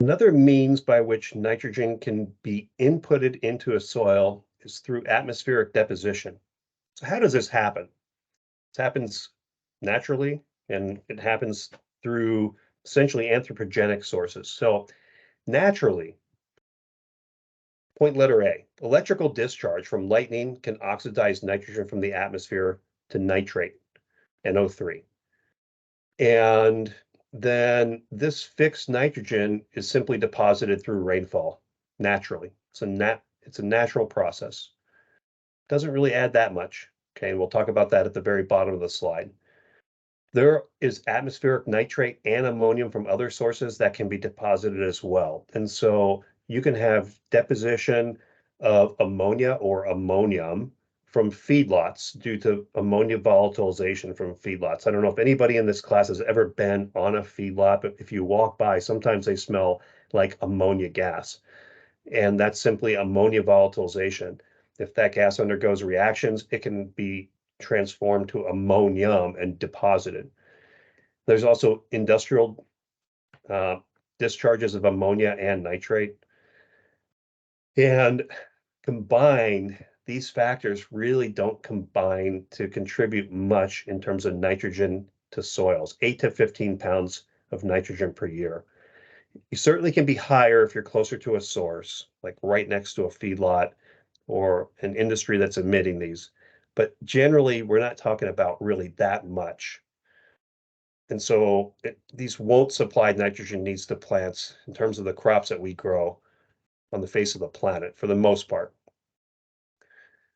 Another means by which nitrogen can be inputted into a soil is through atmospheric deposition. So how does this happen? It happens naturally, and it happens through essentially anthropogenic sources. So naturally, point letter A, electrical discharge from lightning can oxidize nitrogen from the atmosphere to nitrate, NO3. And then this fixed nitrogen is simply deposited through rainfall naturally. It's a natural process. Doesn't really add that much. Okay, and we'll talk about that at the very bottom of the slide. There is atmospheric nitrate and ammonium from other sources that can be deposited as well. And so you can have deposition of ammonia or ammonium from feedlots due to ammonia volatilization from feedlots. I don't know if anybody in this class has ever been on a feedlot, but if you walk by, sometimes they smell like ammonia gas. And that's simply ammonia volatilization. If that gas undergoes reactions, it can be transformed to ammonium and deposited. There's also industrial uh, discharges of ammonia and nitrate. And combined, these factors really don't combine to contribute much in terms of nitrogen to soils, 8 to 15 pounds of nitrogen per year. You certainly can be higher if you're closer to a source, like right next to a feedlot or an industry that's emitting these. But generally, we're not talking about really that much. And so these won't supply nitrogen needs to plants in terms of the crops that we grow on the face of the planet for the most part.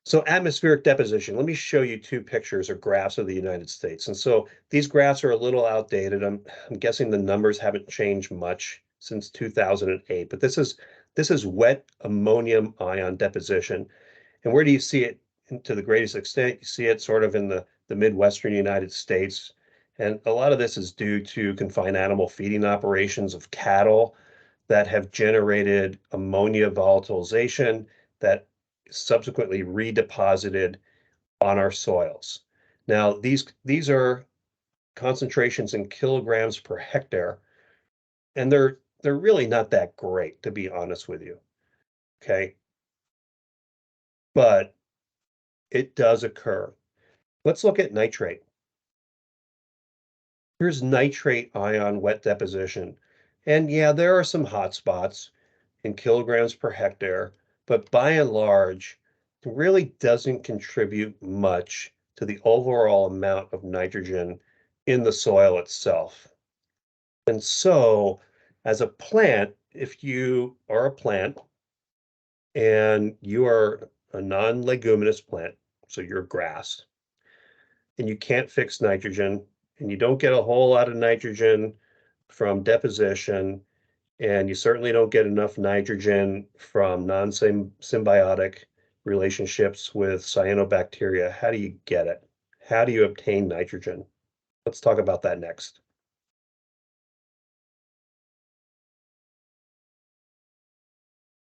So atmospheric deposition, let me show you two pictures or graphs of the United States. And so these graphs are a little outdated. I'm guessing the numbers haven't changed much since 2008, but this is wet ammonium ion deposition. And where do you see it to the greatest extent? You see it sort of in the Midwestern United States. And a lot of this is due to confined animal feeding operations of cattle that have generated ammonia volatilization that subsequently redeposited on our soils. Now, these are concentrations in kilograms per hectare, and they're really not that great, to be honest with you. Okay. But it does occur. Let's look at nitrate. Here's nitrate ion wet deposition. And yeah, there are some hot spots in kilograms per hectare, but by and large, it really doesn't contribute much to the overall amount of nitrogen in the soil itself. And so, as a plant, if you are a plant and you are a non-leguminous plant, so you're grass, and you can't fix nitrogen, and you don't get a whole lot of nitrogen from deposition, and you certainly don't get enough nitrogen from non-symbiotic relationships with cyanobacteria. How do you get it? How do you obtain nitrogen? Let's talk about that next.